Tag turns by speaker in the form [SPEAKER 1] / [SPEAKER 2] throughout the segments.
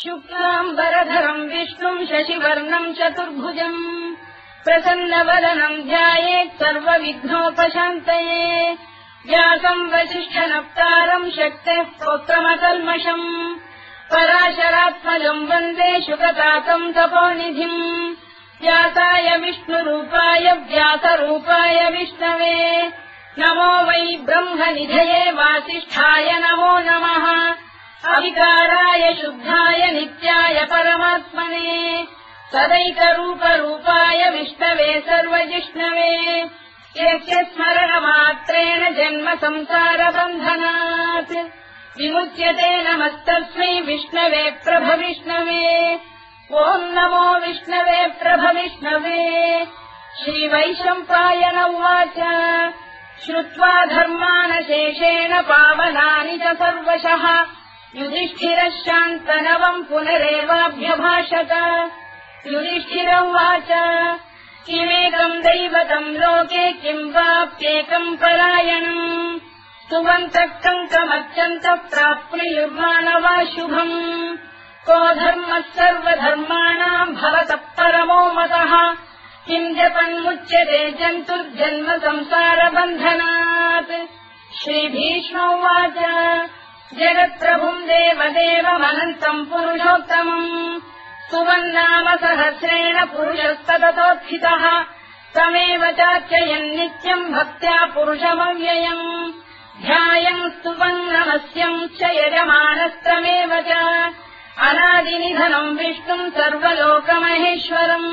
[SPEAKER 1] शुक्लाम्बरधरम् विष्णुम् शशिवर्णम् चतुर्भुजम् प्रसन्नवदनम् ध्यायेत् सर्वविघ्नोपशान्तये व्यासम् वसिष्ठनप्तारम् शक्तेः स्तोत्रमकल्मषम् पराशरात्मजम् वन्दे शुकतातम् तपोनिधिम् व्यासाय विष्णुरूपाय व्यासरूपाय विष्णवे नमो वै ब्रह्मनिधये वासिष्ठाय नमो नमः अविकाराय शुद्धाय नित्याय परमात्मने सदैकरूपरूपाय विष्णवे सर्वजिष्णवे यस्य स्मरणमात्रेण जन्म संसारबन्धनात् विमुच्यते नमस्तस्मै विष्णवे प्रभविष्णवे ॐ नमो विष्णवे प्रभविष्णवे श्रीवैशम्पायन उवाच श्रुत्वा धर्मानशेषेण पावनानि च सर्वशः युधिष्ठिरः शान्तनवम् पुनरेवाभ्यभाषत युधिष्ठिर उवाच किमेकम् दैवतम् लोके किम् वाप्येकम् परायणम् स्तुवन्तः कङ्कमर्चन्तः प्राप्नुयुर्माणवा शुभम् को धर्मः सर्वधर्माणाम् भवतः परमो मतः किम् जपन्मुच्यते जन्तुर्जन्म संसारबन्धनात् श्रीभीष्म उवाच जगत्प्रभुम् देवदेवमनन्तम् पुरुषोत्तमम् स्तुवन्नाम सहस्रेण पुरुषस्तततोत्थितः तमेव चार्चयन् नित्यम् भक्त्या पुरुषमव्ययम् ध्यायम् स्तुवन् नमस्यम् च यजमानस्तमेव च अनादिनिधनम् विष्णुम् सर्वलोकमहेश्वरम्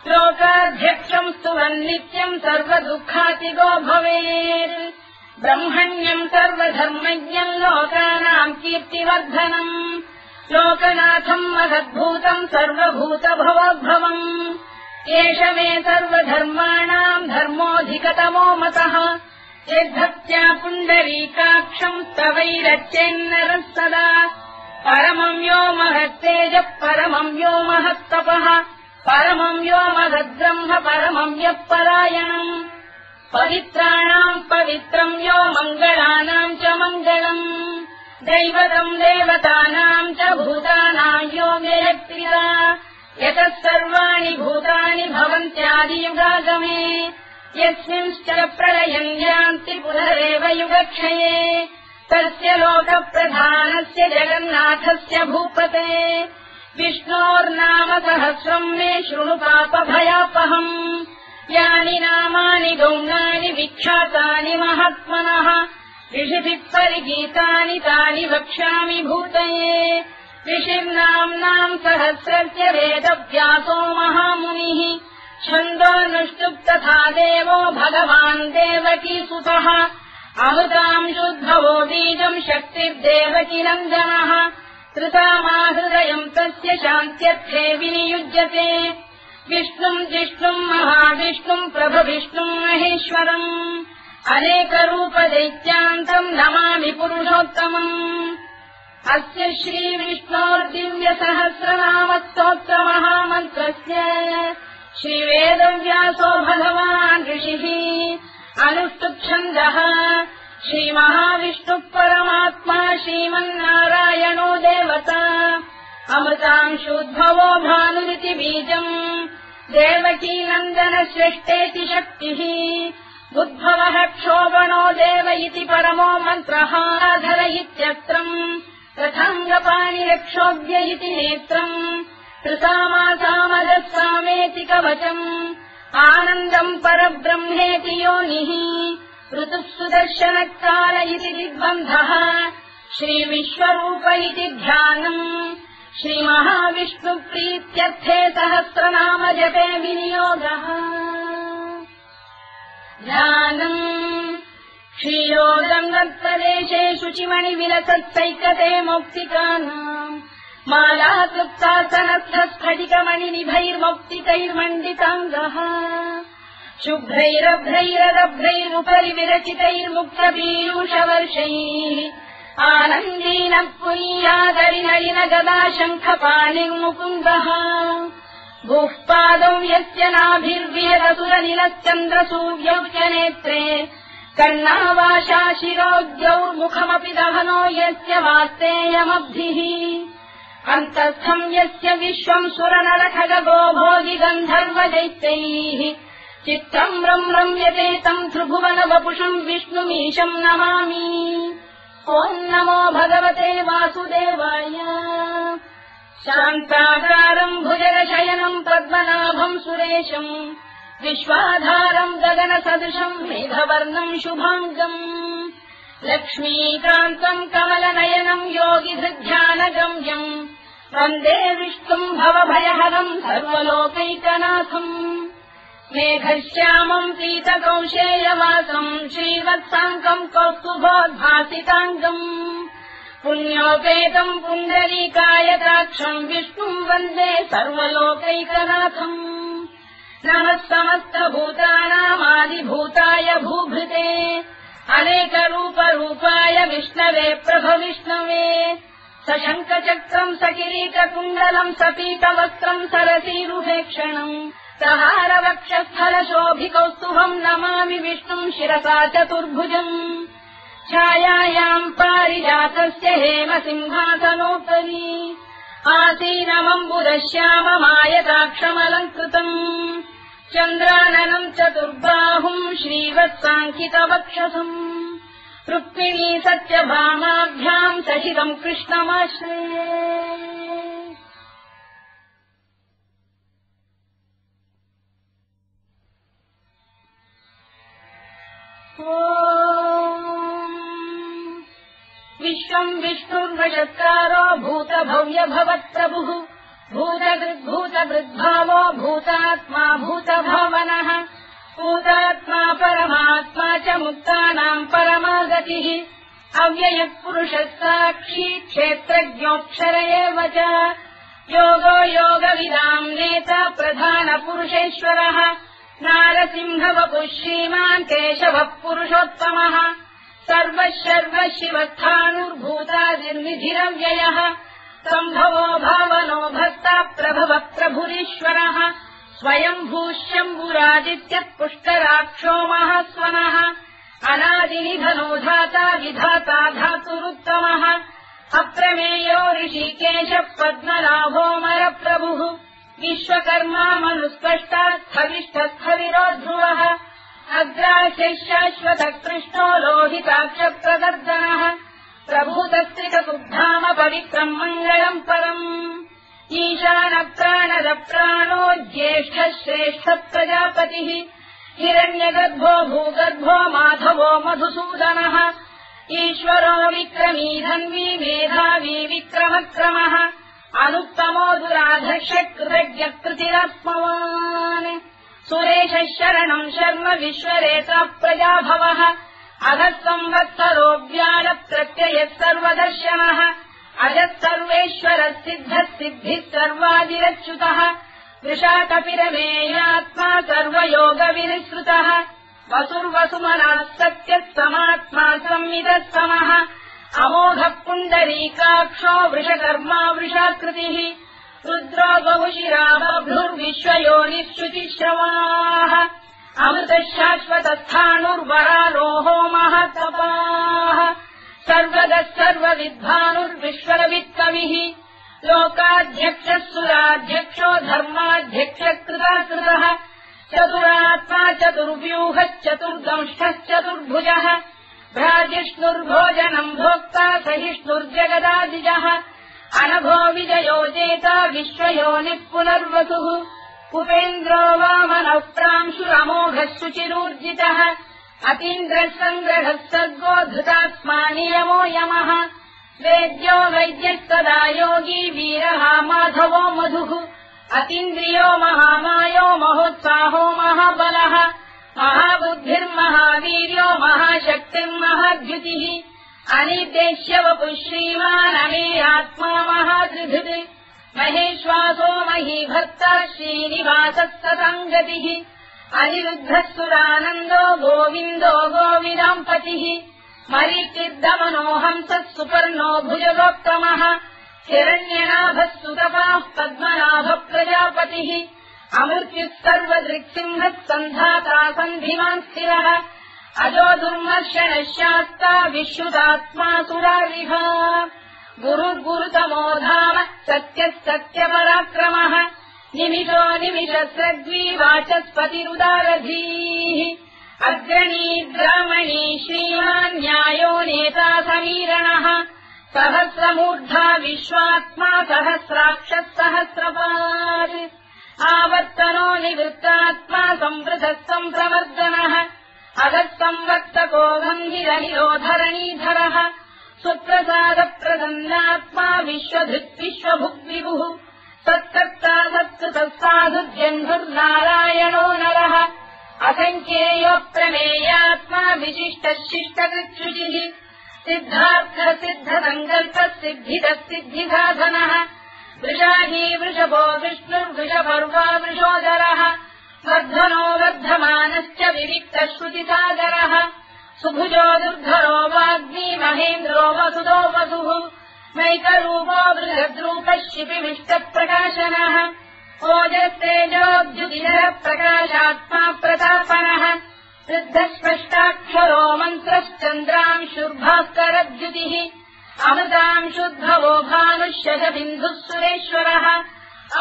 [SPEAKER 1] लोकाध्यक्षम् स्तुवन् नित्यम् सर्वदुःखातिगो भवेत् ब्रह्मण्यम् सर्वधर्मज्ञम् लोकानाम् कीर्तिवर्धनम् लोकनाथम् महद्भूतम् सर्वभूतभवोद्भवम् एष मे सर्वधर्माणाम् धर्मोऽधिकतमो मतः यद्भक्त्या पुण्डरीकाक्षम् स्तवैरच्चेन्नरः सदा परमम् यो महत्तेजः परमम् यो महत्तपः परमम् यो महद्ब्रह्म परमम् यः परायणम् पवित्राणाम् पवित्रम् यो मङ्गलानाम् च मङ्गलम् दैवतम् देवतानाम् च भूतानाम् यो व्यक्तिरा यतः सर्वाणि भूतानि भवन्त्यादियुगागमे यस्मिंश्च प्रलयम् यान्ति पुनरेव युगक्षये तस्य लोकप्रधानस्य जगन्नाथस्य भूपते विष्णोर्नाम सहस्रम् मे शृणु पापभयापहम् यानि नामानि गौणानि विख्यातानि महात्मनः ऋषिभिः परिगीतानि तानि वक्ष्यामि भूतये ऋषिर्नाम्नाम् सहस्रस्य वेदव्यासो महामुनिः छन्दोऽनुष्टुप् तथा देवो भगवान् देवकीसुतः अमृतांशुद्भवो बीजम् शक्तिर्देवकीनन्दनः कृतामाहृदयम् तस्य शान्त्यर्थे विनियुज्यते विष्णुम् जिष्णुम् महाविष्णुम् प्रभविष्णुम् महेश्वरम् अनेकरूपदैत्यान्तम् नमामि पुरुषोत्तमम् अस्य श्रीविष्णोर्दिव्यसहस्रनामस्तोत्रमहामन्त्रस्य श्रीवेदव्यासो भगवान् ऋषिः अनुष्टुप्छन्दः श्रीमहाविष्णुः परमात्मा श्रीमन्नारायणो देवता अमृतांशोद्भवो भानुरिति बीजम् देवकीनन्दन श्रेष्ठेति शक्तिः उद्भवः क्षोभणो देव इति परमो मन्त्रः धर इत्यत्रम् तथाङ्गपाणिरक्षोभ्य इति नेत्रम् कृतामासामदः सामेति कवचम् आनन्दम् परब्रह्मेति योनिः ऋतुः सुदर्शनकाल इति दिग्बन्धः श्रीविश्वरूप इति ध्यानम् श्रीमहाविष्णुप्रीत्यर्थे सहस्रनाम जपे विनियोगः ध्यानम् क्षीरोदम् दत्तदेशे शुचिमणिविलसत्सैकते मौक्तिकानाम् मालाकृत्तासनस्थस्फटिकमणिनिभैर्मौक्तिकैर्मण्डिताङ्गः शुभ्रैरभ्रैरदभ्रैरुपरि विरचितैर्मुक्तपीयूषवर्षैः आनन्दीनः पुनीयादरिनलिन गदा शङ्खपाणिर्मुकुन्दः भूः पादौ यस्य नाभिर्विहदसुरनिलश्चन्द्रसूर्यौ च नेत्रे कर्णावाशा शिरोद्यौर्मुखमपि दहनो यस्य वास्तेयमब्धिः अन्तस्थम् यस्य विश्वम् सुरनरखगो भोगि गन्धर्वदैत्यैः चित्रम् रम्यते तम् त्रिभुवन वपुषम् विष्णुमीशम् नमामि ॐ नमो भगवते वासुदेवाय शान्ताकारम् भुजगशयनम् पद्मनाभम् सुरेशम् विश्वाधारम् गगनसदृशम् मेघवर्णम् शुभाङ्गम् लक्ष्मीकान्तम् कमलनयनम् योगिधृध्यानगम्यम् वन्दे विष्णुम् भवभयहरम् सर्वलोकैकनाथम् मेघश्यामम् पीतकौशेयवासम् श्रीवत्साङ्कम् कौस्तुभोद्भासिताङ्गम् पुण्योपेतम् पुण्डरीकायताक्षम् विष्णुम् वन्दे सर्वलोकैकनाथम् नमः समस्तभूतानामादिभूताय भूभृते अनेकरूपरूपाय विष्णवे प्रभविष्णवे सशङ्खचक्रम् सकिरीटकुण्डलम् सपीतवस्त्रम् सरसीरुभेक्षणम् सहारवक्षस्थलशोभिकौस्तुभम् नमामि विष्णुम् शिरसा चतुर्भुजम् छायायाम् पारिजातस्य हेमसिंहासनोपरि आसीनमम्बुदश्याममायताक्षमलङ्कृतम् चन्द्राननम् चतुर्बाहुम् श्रीवत्साङ्कितवक्षसम् रुक्मिणी सत्यभामाभ्याम् सहितम् कृष्णमाश्रये विश्वम् विष्णुर्वशत्कारो भूतभव्य भवत्प्रभुः भूतभृद्भावो भूतात्मा भूतभावनः भूतात्मा परमात्मा च मुक्तानाम् परमागतिः अव्ययः पुरुषः साक्षी क्षेत्रज्ञोऽक्षर एव च योगो योगविदाम् नेता प्रधानपुरुषेश्वरः नारसिंहवपुः श्रीमान् केशवः पुरुषोत्तमः सर्वः शर्वः शिवस्थाणुर्भूतादिर्निधिरव्ययः सम्भवो भावनो भक्ता प्रभवः प्रभुरीश्वरः स्वयम्भूष्यम्बुरादित्यः पुष्कराक्षो महास्वनः अनादिनिधनो धाता विधाता धातुरुत्तमः अप्रमेयो ऋषिकेशः पद्मनाभोऽमरप्रभुः विश्वकर्मा मनुस्पष्टास्थविष्ठस्थविरो ध्रुवः अग्रास्यः शाश्वतः कृष्णो लोहिताक्षप्रदर्दनः प्रभूतस्त्रिककुब्धाम पवित्रम् मङ्गलम् परम् ईशानप्राणदप्राणो ज्येष्ठः श्रेष्ठः प्रजापतिः हिरण्यगर्भो भूगर्भो माधवो मधुसूदनः ईश्वरो विक्रमी धन्वी मेधावी विक्रमक्रमः अनुत्तमो दुराधर्षः कृतज्ञकृतिरात्मवान् सुरेशः शरणम् शर्म विश्वरेता प्रजाभवः अधः संवत्सरो व्यालप्रत्ययः सर्वदर्शनः अजः सर्वेश्वरः सिद्धः सिद्धिः सर्वादिरच्युतः वृषाकपिरमेयात्मा सर्वयोगविनिःसृतः वसुर्वसुमनः सत्यः समात्मा संविदः समः अमोघः पुण्डरीकाक्षो वृषकर्मा वृषाकृतिः रुद्रो बहुशिरा बभ्रुर्विश्वयोनिः शुचिश्रवाः अमृतः शाश्वतस्थाणुर्वरारोहो महतपाः सर्वगः सर्वविद्वानुर्विश्वरवित्कविः लोकाध्यक्षः सुराध्यक्षो धर्माध्यक्षकृताकृतः चतुरात्मा चतुर्व्यूहश्चतुर्दंष्टश्चतुर्भुजः भ्राजिष्णुर्भोजनम् भोक्ता सहिष्णुर्जगदादिजः अनभो विजयो जेता विश्वयोनिः पुनर्वसुः उपेन्द्रो वामनः प्रांशुरमोघः शुचिरूर्जितः अतीन्द्रः सङ्ग्रहः सर्गो धृतात्मा नियमो यमः वेद्यो वैद्यस्तदा योगी वीरः माधवो मधुः अतीन्द्रियो महामायो महोत्साहो महाबलः महाबुद्धिर्महावीर्यो महाशक्तिर्महाद्युतिः अनिर्देश्य वपुः श्रीमान् अमेयात्मा महाधृधृत् महेश्वासो महीभर्ता श्रीनिवासः ससङ्गतिः अनिरुद्धः सुरानन्दो गोविन्दो गोविदाम्पतिः मरीचिर्दमनो हंसः सुपर्णो भुजगोत्तमः हिरण्यनाभः सुतपाः पद्मनाभः प्रजापतिः अमृत्युः सर्वदृक्सिंहः सन्धाता सन्धिमान् स्थिरः अजो दुर्मर्षणः शास्ता विश्रुतात्मा सुरारिः गुरुर्गुरुतमो धाम सत्यः सत्यपराक्रमः निमिषो निमिषस्रग्वी वाचस्पतिरुदारधीः अग्रणी ब्राह्मणी श्रीमान् न्यायो नेता समीरणः सहस्रमूर्धा विश्वात्मा सहस्राक्षः सहस्रपात् आवर्तनो निवृत्तात्मा संवृतः सम्प्रवर्धनः अगः संवर्तको वन्दिरनिरोधरणीधरः सुप्रसादप्रसन्नात्मा विश्वधृत् विश्वभुग्विभुः सत्कर्ता सत्कृतः साधुर्जन्धुर्नारायणो नरः असङ्ख्येयो प्रमेयात्मा विशिष्टः शिष्टकृच्छुचिः सिद्धार्थः सिद्धसङ्कल्पः सिद्धितः सिद्धिसाधनः वृषाही वृषभो विष्णुर्वृषपर्वा वृषोदरः वर्धनो वर्धमानश्च विविक्तः श्रुतिसागरः सुभुजो दुर्धरो वाग्मी महेन्द्रो वसुदो वसुः मैकरूपो बृहद्रूपः शिपिविष्टप्रकाशनः ओजस्तेजोऽद्युतिधरः प्रकाशात्मा प्रतापनः सिद्धस्पष्टाक्षरो मन्त्रश्चन्द्रांशुर्भास्करद्युतिः अमृतांशुद्भवो भानुः शतबिन्दुः सुरेश्वरः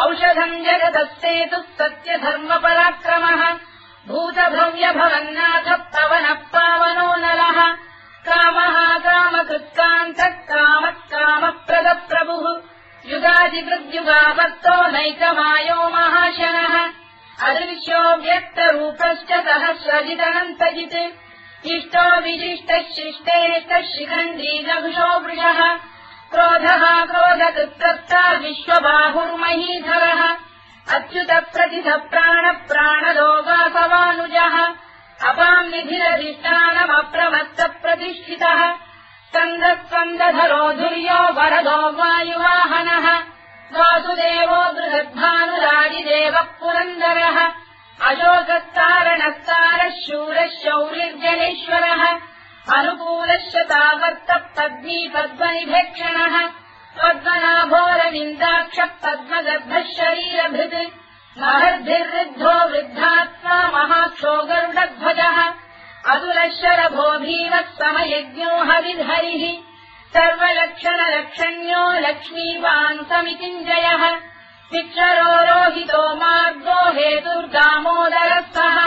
[SPEAKER 1] औषधम् जगतः सेतुः सत्यधर्मपराक्रमः भूतभव्यभवन्नाथः पवनः पावनो नलः कामः कामकृत्कान्तः कामः कामप्रदप्रभुः युगादिकृद्युगावर्तो नैकमायो महाशनः अदृश्यो व्यक्तरूपश्च सहस्रजिदनन्तजित् इष्टो विशिष्टः शिष्टेष्टः शिखण्डी नभुषो वृषः क्रोधः क्रोधकृत्कर्ता विश्वबाहुर्महीधरः अच्युतप्रतिथ प्राणप्राणलोगासवानुजः अपाम् निधिरधिष्ठानमप्रमत्तप्रतिष्ठितः स्कन्दस्कन्दधरो धुर्यो वरदो वायुवाहनः वासुदेवो बृहद्भानुरादिदेवः पुरन्दरः अशोकस्तारणस्तारः शूरः शौर्यर्जनेश्वरः अनुकूलः शतावर्तः पद्मी पद्मनिभेक्षणः पद्मनाभोरविन्दाक्षः पद्मगर्भः शरीरभृत् महर्भिर्वृद्धो वृद्धात्मा महाक्षो गरुडध्वजः अतुलः शरभो भीमः समयज्ञो हविर्हरिः सर्वलक्षणलक्षण्यो लक्ष्मीवान् समितिञ्जयः शिक्षरो रोहितो मार्गो हेतुर्दामोदरः सः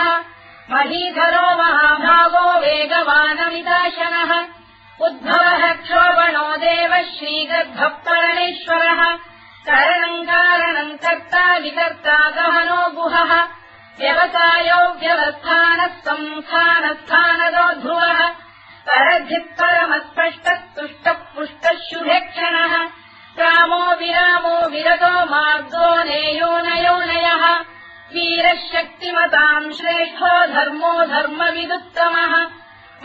[SPEAKER 1] महीधरो महाभागो वेगवानमिताशनः उद्भवः क्षोभणो देवः श्रीगर्भः परमेश्वरः करणम् कारणम् कर्ता विकर्ता गहनो गुहः व्यवसायो व्यवस्थानः संस्थानस्थानदो ध्रुवः परद्धिः परमस्पष्टः तुष्टः पुष्टः शुभेक्षणः रामो विरामो विरतो मार्गो नेयो नयोनयः वीरः शक्तिमताम् श्रेष्ठो धर्मो धर्मविदुत्तमः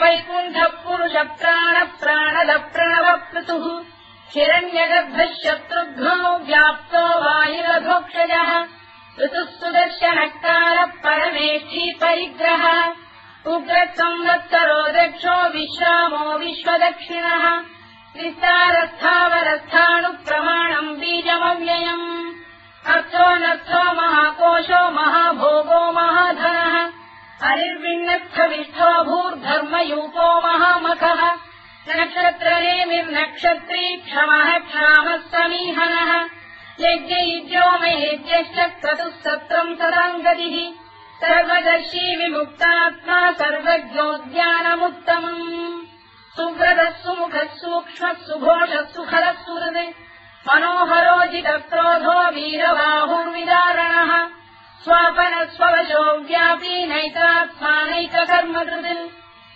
[SPEAKER 1] वैकुण्ठः पुरुषः प्राणः प्रणवप्लुतुः हिरण्यगर्भः शत्रुघ्नो व्याप्तो वायुरभोक्षजः ऋतुः सुदर्शनकारः परमेष्ठी परिग्रहः उग्रः संवत्सरो दक्षो विश्रामो विश्वदक्षिणः विस्तारस्थावरस्थाणुः प्रमाणम् बीजमव्ययम् अर्थो नर्थो महाकोशो महाभोगो महाधनः हरिर्विण्णस्थविष्ठो भूर्धर्मयूपो महामखः नक्षत्रनेमिर्नक्षत्री क्षमः क्षामः समीहनः यज्ञयुज्यो महेज्यश्च क्रतुः सत्रम् सदाङ्गतिः सर्वदर्शी विमुक्तात्मा सर्वज्ञोद्यानमुत्तमम् सुव्रतः सुमुखः सूक्ष्मः सुघोषः सुखरः सुहृत् मनोहरोजितक्रोधो वीरबाहुर्विदारणः स्वापनः स्ववशो व्यापी नैकात्मानैककर्मकृत्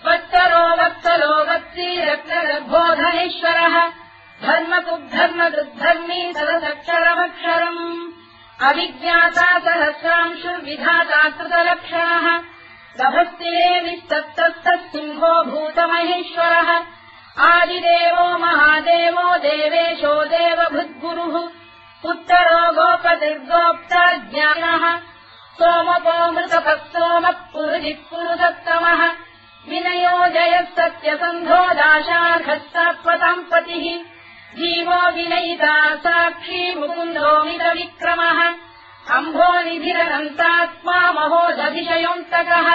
[SPEAKER 1] वत्सरो वत्सलो वत्सी रत्नगर्भोधनेश्वरः धर्मकुद्धर्मकृद्धर्मी सदसक्षरमक्षरम् अभिज्ञाता सहस्रांशुर्विधाता कृतलक्षणः गभस्तिले विस्तप्तः सिंहो भूतमहेश्वरः आदिदेवो महादेवो देवेशो देवभृद्गुरुः उत्तरो गोपतिर्गोप्ता ज्ञानः सोमपो मृतपः सोमः पुरुजिः पुरुषत्तमः विनयो जयः सत्यसन्धो दाशार्हः सात्वताम् पतिः जीवो विनयिता साक्षी मुकुन्दो मितविक्रमः अम्भोनिधिरनन्तात्मा महोदधिशयोऽन्तकः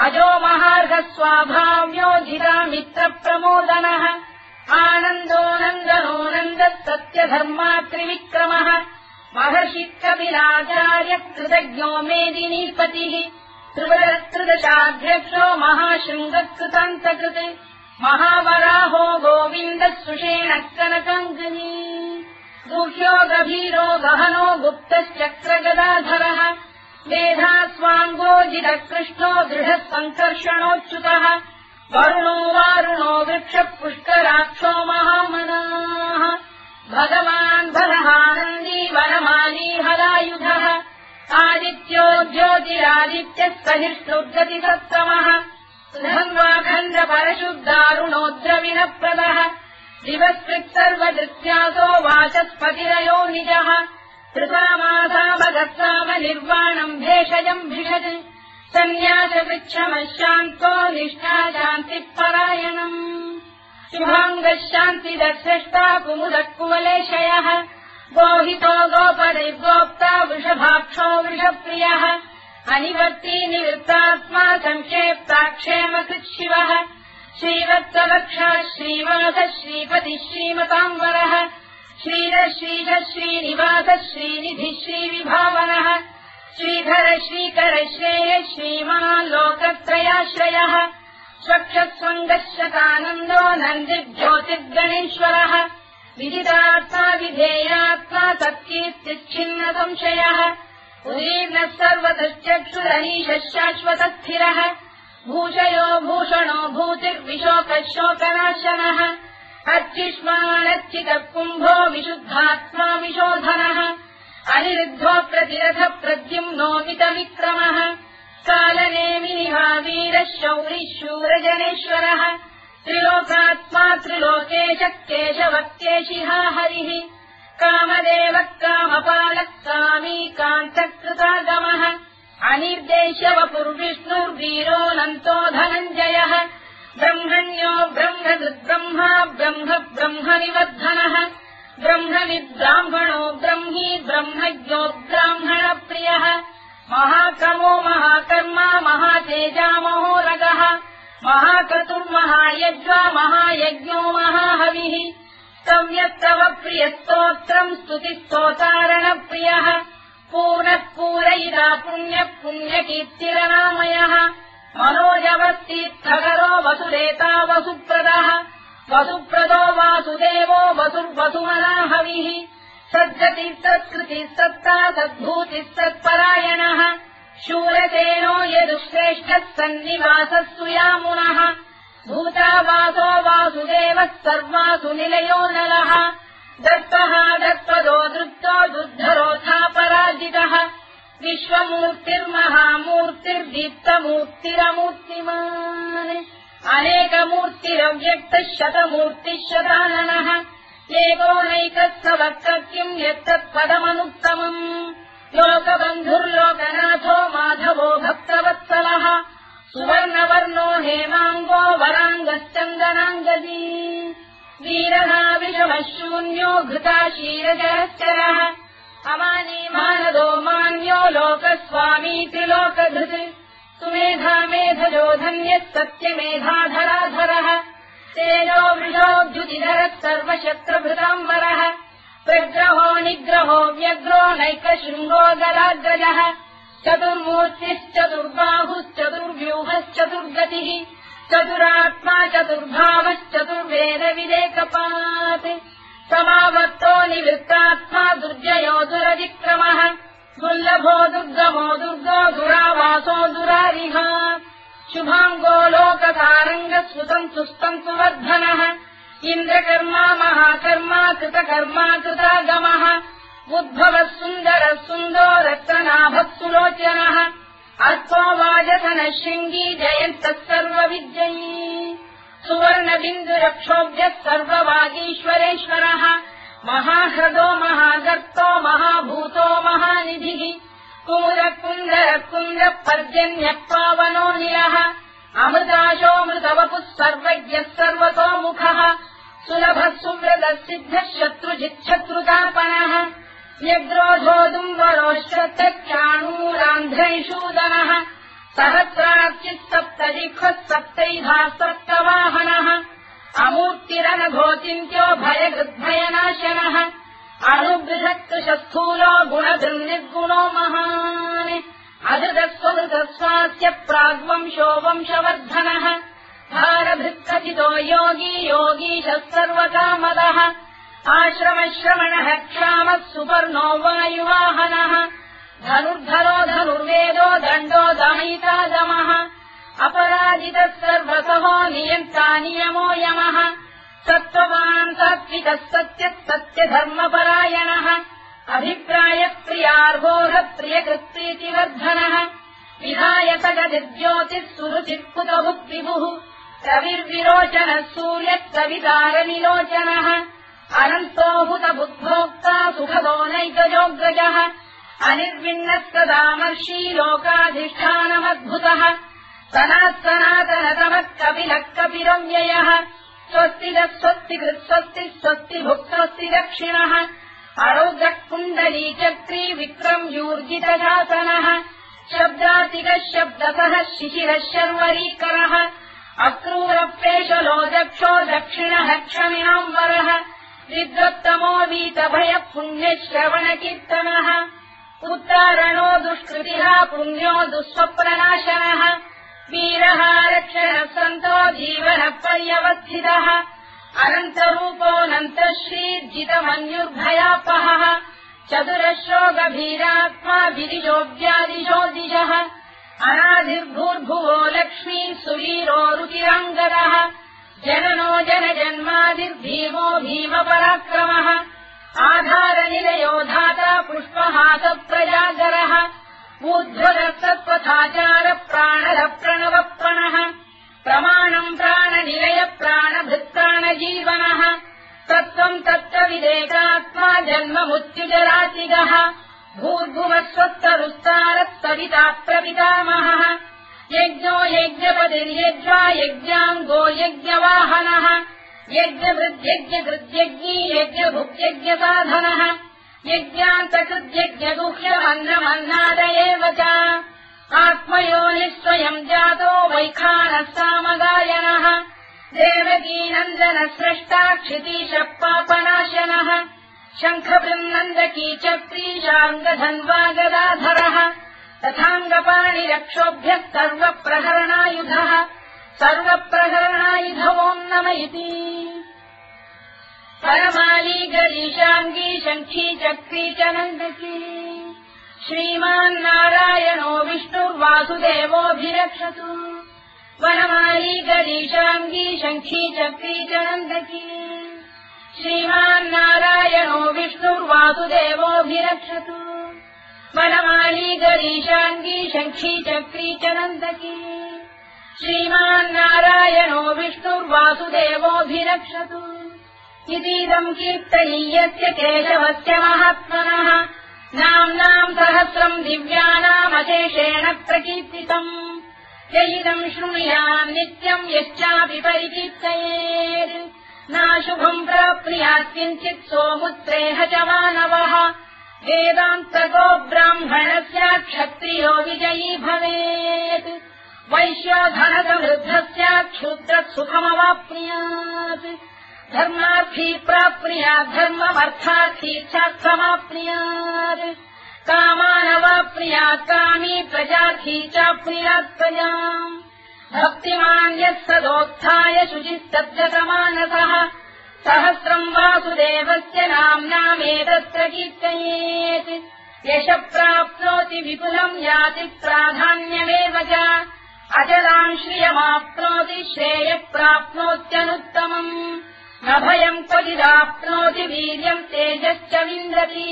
[SPEAKER 1] अजो महार्घ स्वाभाव्योजिता मित्र प्रमोदनः आनन्दो नन्दनो नन्दः सत्यधर्मा त्रिविक्रमः महर्षि कपिलाचार्य कृतज्ञो मेदिनीपतिः त्रिदशाध्यक्षो महाशृङ्गकृतान्तकृत् महावराहो गोविन्दः सुषेणः कनकाङ्गनी गुह्यो गभीरो गहनो गुप्तश्चक्रगदाधरः मेधास्वाङ्गोजितः कृष्णो दृढः सङ्कर्षणोच्युतः वरुणो वारुणो वृक्षः पुष्कराक्षो महामनाः भगवान् बलहानन्दी वनमाली हलायुधः आदित्यो ज्योतिरादित्यः सहिष्णुर्गतिसत्तमः धन्वाखण्ड परशुद्धारुणोद्रविनप्रदः दिवस्कृत्सर्वदृत्यासो वाचस्पतिरयो निजः कृतामासामगत्साम निर्वाणम् भेषजम् भिषज सन्न्यासवृक्षमशान्तो निष्ठा शान्तिपरायणम् शुभाङ्गः शान्तिदर्शष्टा कुमुदः कुवलेशयः गोहितो गोपदैर्गोप्ता वृषभाक्षो वृषप्रियः अनिवर्ती निवृत्तात्मा सङ्क्षेप्ताक्षेमकृत् शिवः श्रीवत्सवक्षः श्रीवासः श्रीपतिः श्रीमताम्बरः श्रीधः श्रीधः श्रीनिवासः श्रीनिधिः श्रीविभावनः श्रीधर श्रीकर श्रेयः श्रीमान् लोकत्रयाश्रयः स्वक्षस्वङ्गः शतानन्दो नन्दिर्ज्योतिर्गणेश्वरः विदितात्मा विधेयात्मा तत्कीर्तिच्छिन्न संशयः उदीर्णः सर्वतश्चक्षुरनीशः शाश्वतस्थिरः भूषयो भूषणो भूतिर्विशोकः शोकनाशनः अर्चिष्मानर्चितः कुम्भो विशुद्धात्मा विशोधनः अनिरुद्धो प्रतिरथ प्रद्युम्नो मितविक्रमः कालनेमिनिहावीरः शौरिः शूरजनेश्वरः त्रिलोकात्मा त्रिलोकेशः केशवः केशिहा हरिः कामदेवः कामपालः कामी कान्तकृतागमः अनिर्देश्यवपुर्विष्णुर्वीरोऽनन्तो धनञ्जयः ब्रह्मण्यो ब्रह्मकृद्ब्रह्मा ब्रह्म ब्रह्मविवर्धनः ब्रह्मविद्ब्राह्मणो ब्रह्मी ब्रह्मज्ञो ब्राह्मणप्रियः महाक्रमो महाकर्मा महातेजा महोरगः महाक्रतुर्महायज्वा महायज्ञो महाहविः स्तव्यस्तव प्रियस्तोत्रम् स्तुतिस्तोतारणप्रियः पूर्णः पूरयिता पुण्यः पुण्यकीर्तिरनामयः मनोजवस्तीर्थकरो वसुदेता वसुप्रदः वसुप्रदो वासुदेवो वसुर्वसुमनाहविः सद्गतिः सत्कृतिः सत्ता सद्भूतिः सत्परायणः शूरसेनो यदुश्रेष्ठः सन्निवासः सुयामुनः भूतावासो वासुदेवः सर्वासु निलयो नलः दत्तः दत्पदो दृप्तो दुद्धरोऽथापराजितः विश्वमूर्तिर्महामूर्तिर्दीप्तमूर्तिरमूर्तिमान् अनेकमूर्तिरव्यक्तः शतमूर्तिः शताननः एकोनैकः सवक्तः किम् यत्तत्पदमनुत्तमम् लोकबन्धुर्लोकनाथो माधवो भक्तवत्सलः सुवर्णवर्णो हेमाङ्गो वराङ्गश्चन्दनाङ्गदी वीरः विषमः शून्यो घृता क्षीरजरश्चरः अमानी मानदो मान्यो लोकस्वामी त्रिलोकधृत् सुमेधा मेधजो धन्यः सत्यमेधाधराधरः तेजो वृषोद्युतिधरः सर्वशस्त्रभृताम्बरः प्रग्रहो निग्रहो व्यग्रो नैकशृङ्गो गदाग्रजः चतुर्मूर्तिश्चतुर्बाहुश्चतुर्व्यूहश्चतुर्गतिः चतुरात्मा चतुर्भावश्चतुर्वेदविदेकपात् समावर्तो निवृत्तात्मा दुर्जयो दुरतिक्रमः दुर्लभो दुर्गमो दुर्गो दुरावासो दुरारिः शुभाङ्गो लोकतारङ्गस्फुतम् सुस्तम् सुवर्धनः इन्द्रकर्मा महाकर्मा कृतकर्मा कृतागमः उद्भवः सुन्दरः सुन्दो रक्तनाभः सुलोचनः अर्थो वाजधनः शृङ्गी जयन्तः सर्वविद्ययी सुवर्णबिन्दुरक्षोभ्यः सर्ववागीश्वरेश्वरः महाह्रदो महागर्तो महाभूतो महानिधिः कुमुदकुन्दरकुन्दः पर्जन्यः पावनो निलः अमृताशोऽमृतवपुः सर्वज्ञः सर्वतोमुखः सुलभः सुव्रतः सिद्धः शत्रुजिच्छत्रुतापनः व्यग्रोधोदुम्बरोश्चक्षाणूरान्ध्रैषूदनः सहस्रार्चिः सप्तजिह्वः सप्तैधा सप्तवाहनः अमूर्तिरनघोचिन्त्यो भयगृद्भयनाशनः अणुबृहत्कृशस्थूलो गुणधृन्निर्गुणो महान् अधृतस्वधृतस्वास्य प्राग्वंशो वंशवर्धनः भारभृत्कथितो योगी योगीशः सर्वकामदः आश्रमश्रवणः क्षामः सुपर्णो वायुवाहनः धनुर्धरो धनुर्वेदो दण्डो दमयिता दमः अपराजितः सर्वसहो नियन्ता नियमो यमः सत्त्ववान् सात्विकः सत्यः सत्यधर्मपरायणः अभिप्रायप्रियार्होः प्रियकृत्प्रीतिवर्धनः विधायकगतिर्ज्योतिः सुरुचिः कुतभुक्विभुः कविर्विरोचनः सूर्यः कवितारनिलोचनः अनन्तो हुतबुद्भोक्ता सुखदो नैकजोऽग्रजः अनिर्विण्णः सदामर्षी लोकाधिष्ठानमद्भुतः सनातनतमः कपिलः कपिरव्ययः स्वस्तिदः स्वस्तिकृत् स्वस्तिः स्वस्तिभुक् स्वस्ति दक्षिणः अरौद्रः कुण्डलीचक्री विक्रम्यूर्जितशासनः शब्दातिकः शब्दसः शिशिरः शर्वरीकरः अक्रूरप्रेषलो दक्षो दक्षिणः क्षमिणाम्बरः विद्वत्तमो वीतभयः पुण्यश्रवणकीर्तनः उत्तारणो दुष्कृतिः पुण्यो दुःस्वप्ननाशनः वीरः रक्षणः सन्तो जीवनः पर्यवस्थितः अनन्तरूपोऽनन्तश्रीर्जितमन्युर्भयापहः चतुरश्रो गभीरात्मा विदिशो व्यादिशो दिशः अनादिर्भूर्भुवो लक्ष्मी सुवीरो रुचिराङ्गदः जननो जनजन्मादिर्भीमो भीमपराक्रमः आधारनिलयो धाता पुष्पहासप्रजागरः ऊर्ध्वरः सत्पथाचार प्राणः प्रणवप्रणः प्रमाणम् प्राणनिलय प्राणभृत्प्राणजीवनः तत्त्वम् तत्त्वविदेकात्मा जन्ममुत्युजरातिगः भूर्भुवः स्वत्तरुत्तारः सविता प्रपितामहः यज्ञो यज्ञपतिर्यज्वा यज्ञाङ्गो यज्ञवाहनः यज्ञभृद्यज्ञकृद्यज्ञी यज्ञभुक्यज्ञसाधनः यज्ञान्तकृद्यज्ञगुह्यमन्नमन्नाद एव च आत्मयोनिः स्वयम् जातो वैखानः सामगायनः देवकीनन्दनः स्रष्टा क्षितीशः पापनाशनः शङ्खबृन्नन्दकी चक्रीशाङ्गधन्वा गदाधरः तथाङ्गपाणिरक्षोभ्यः सर्वप्रहरणायुधः सर्वप्रहरणायुधवोम् नम इति परमाली गरीशाङ्गी शङ्खी चक्री च नन्दकी श्रीमान्नारायणो विष्णुर्वासुदेवोऽभिरक्षतु वनमाली गरीशाङ्गी शङ्खी चक्री च नन्दकी श्रीमान्नारायणो विष्णुर्वासुदेवोऽभिरक्षतु वनमाली गरीशाङ्गी शङ्खी चक्री च नन्दकी श्रीमान्नारायणो विष्णुर्वासुदेवोऽभिरक्षतु इतीदम् कीर्तनीयस्य केशवस्य महात्मनः नाम्नाम् सहस्रम् दिव्यानामशेषेण प्रकीर्तितम् य इदम् शृणुयाम् नित्यम् यश्चापि परिकीर्तयेत् नाशुभम् प्राप्नुयात् किञ्चित् सोमुत्रेह च मानवः वेदान्तको ब्राह्मणस्य क्षत्रियो विजयी भवेत् वैश्यो धनसमृद्धस्य क्षुद्रः सुखमवाप्नुयात् धर्मार्थी प्राप्नुयात् धर्ममर्थार्थी चार्थमाप्नुयात् कामानवाप्नुयात् कामी प्रजार्थी चाप्नुयात् प्रजाम् भक्तिमान् यः सदोत्थाय शुचिस्तब्धसमानसः सहस्रम् वासुदेवस्य नाम्नामेतत्र कीर्तयेत् यशः प्राप्नोति विपुलम् याति प्राधान्यमेव च अचलाम् श्रियमाप्नोति श्रेयः प्राप्नोत्यनुत्तमम् न भयम् क्वचिदाप्नोति वीर्यम् तेजश्च विन्दति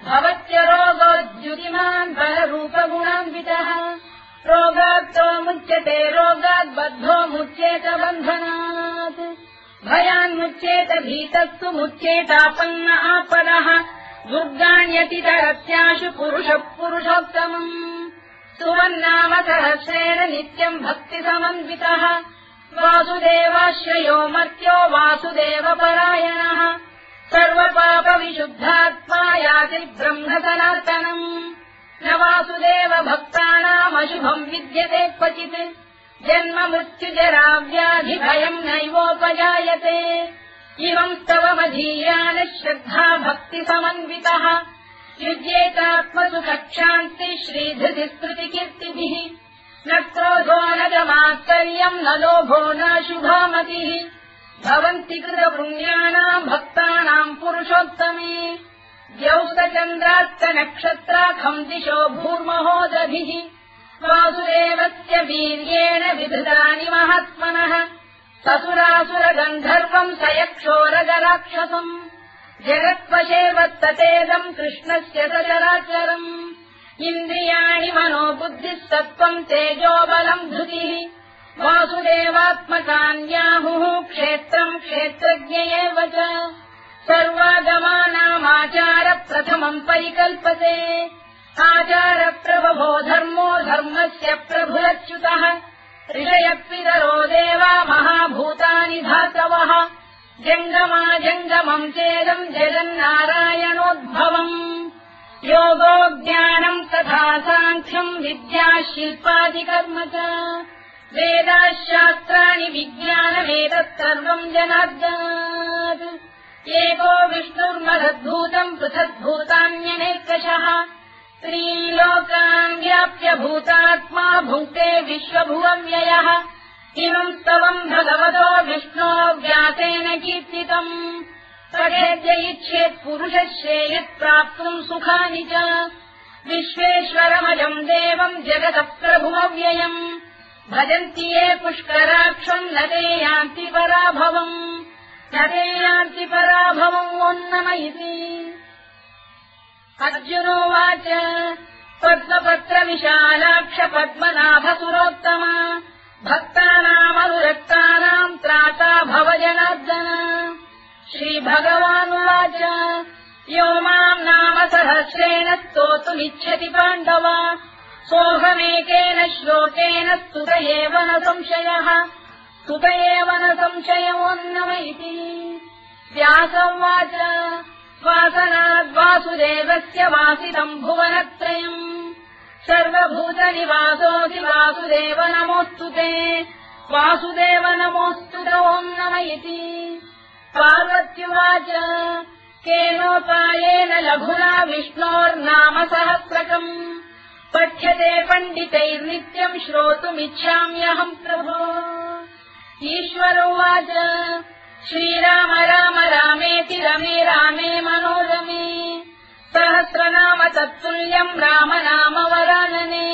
[SPEAKER 1] भवत्य रोगोद्युतिमान् बलरूपगुणान्वितः रोगात्तो मुच्यते रोगाद्बद्धो मुच्येत बन्धनात् भयान्मुच्येत भीतस्तु मुच्येतापन्न आपदः दुर्गाण्यतितरस्याशु पुरुषः पुरुषोत्तमम् सुवन्नाम सहस्रेण नित्यम् भक्तिसमन्वितः वासुदेवाश्रयो मर्त्यो वासुदेवपरायणः सर्वपापविशुद्धात्मा याति ब्रह्म सनातनम् न वासुदेव भक्तानामशुभम् विद्यते क्वचित् जन्म मृत्युजरा व्याधि भयम् नैवोपजायते इमम् स्तवमधीयान श्रद्धा भक्ति समन्वितः युज्येतात्मसुखक्षान्ति श्रीधृति स्तुतिकीर्तिभिः न क्रोधो न गमात्तर्यम् न लोभो न शुभामतिः भवन्ति कृतपुण्यानाम् भक्तानाम् पुरुषोत्तमे द्यौस्तचन्द्रास्तनक्षत्राखम् दिशो भूर्महोदभिः वासुदेवस्य वीर्येण विधृतानि महात्मनः ससुरासुरगन्धर्वम् स यक्षोरगराक्षसम् जगत्वशेवत्ततेदम् कृष्णस्य सचराचरम् इन्द्रियाणि मनो बुद्धिः सत्त्वम् तेजोबलम् धृतिः वासुदेवात्मकान्याहुः क्षेत्रम् क्षेत्रज्ञ एव च सर्वागमानामाचार प्रथमम् परिकल्पते आचारप्रभवो धर्मो धर्मस्य प्रभुरच्युतः ऋषयपितरो देवा महाभूतानि धातवः जङ्गमाजङ्गमम् चेदम् जगन्नारायणोद्भवम् योगो ज्ञानम् तथा साङ्ख्यम् विद्या शिल्पादिकर्म च वेदाः शास्त्राणि विज्ञानमेतत् सर्वम् जनार्दनात् एको विष्णुर्महद्भूतम् पृथग्भूतान्यनेकशः त्रीलोकान् व्याप्य भूतात्मा भुङ्क्ते विश्वभुवव्ययः इमम् स्तवम् भगवतो विष्णो व्यासेन कीर्तितम् पठेद्य इच्छेत् पुरुषः श्रेयः प्राप्तुम् सुखानि च विश्वेश्वरमजम् देवम् जगतः प्रभुमव्ययम् भजन्ति ये पुष्कराक्षम् न ते यान्ति पराभवम् न ते यान्ति पराभवम् ओन्नमयिति अर्जुनोवाच पद्मपत्रविशालाक्ष पद्मनाभसुरोत्तम भक्तानामनुरक्तानाम् त्राता भव जनार्दन श्रीभगवानुवाच यो माम् नाम सहस्रेण स्तोतुमिच्छति पाण्डव सोऽहमेकेन श्लोकेन स्तुत एव न संशयः स्तुत एव न संशयोऽन्नम इति व्यासोवाच वासनाद्वासुदेवस्य वासितम् भुवनत्रयम् सर्वभूतनिवासोऽसि वासुदेव नमोऽस्तु ते वासुदेव नमोऽस्तु ते ओन्नम इति पार्वत्युवाच केनोपायेन लघुना विष्णोर्नाम सहस्रकम् पठ्यते पण्डितैर्नित्यम् श्रोतुमिच्छाम्यहम् प्रभो ईश्वरोवाच श्रीराम राम रामेति रमे रामे मनोरमे सहस्रनाम तत्तुल्यम् राम नाम वरानने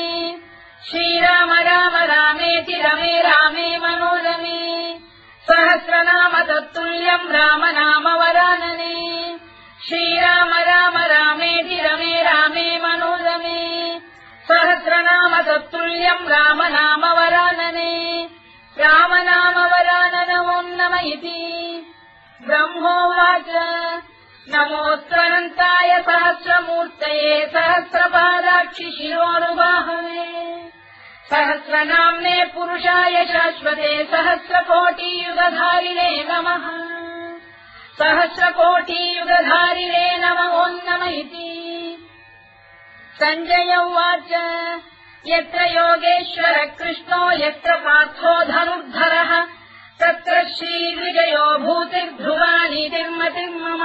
[SPEAKER 1] श्रीराम राम रामेति रमे रामे मनोरमे सहस्रनाम तत्तुल्यम् राम नाम वरानने श्रीराम राम रामेति रमे रामे मनोरमे सहस्रनाम तत्तुल्यम् राम नाम वरानने राम नाम वराननमोन्नम इति ब्रह्मोवाच नमोऽस्त्वनन्ताय सहस्रमूर्तये सहस्रपादाक्षि शिरोरुबाहवे सहस्रनाम्ने पुरुषाय शाश्वते सहस्रकोटियुगधारिणे नमः सहस्रकोटियुगधारिणे नमोऽन्नम इति सञ्जय उवाच यत्र योगेश्वर कृष्णो यत्र पार्थो धनुर्धरः तत्र श्रीविजयो भूतिर्ध्रुवानीतिर्मतिर्मम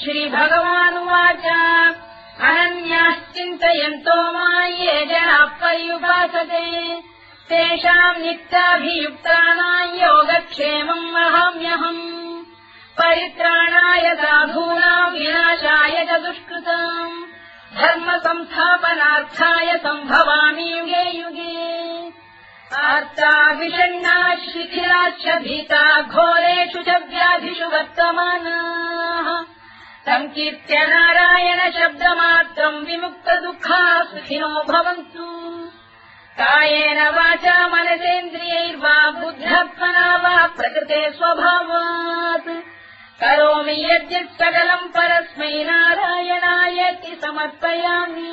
[SPEAKER 1] श्रीभगवानुवाच अनन्याश्चिन्तयन्तो मां ये जनाः पर्युपासते तेषाम् नित्याभियुक्तानाम् योगक्षेमम् वहाम्यहम् परित्राणाय साधूनाम् विनाशाय च दुष्कृताम् धर्म संस्थापनार्थाय सम्भवामि युगे युगे आर्ता विषण्णाः शिथिलाश्च भीता घोरेषु च व्याधिषु वर्तमानाः संकीर्त्य नारायण शब्दमात्रम् विमुक्तदुःखाः सुखिनो भवन्तु कायेन वाचा मनसेन्द्रियैर्वा बुद्ध्यात्मना वा प्रकृते स्वभावात् करोमि यद्यत् सकलम् परस्मै नारायणायति समर्पयामि।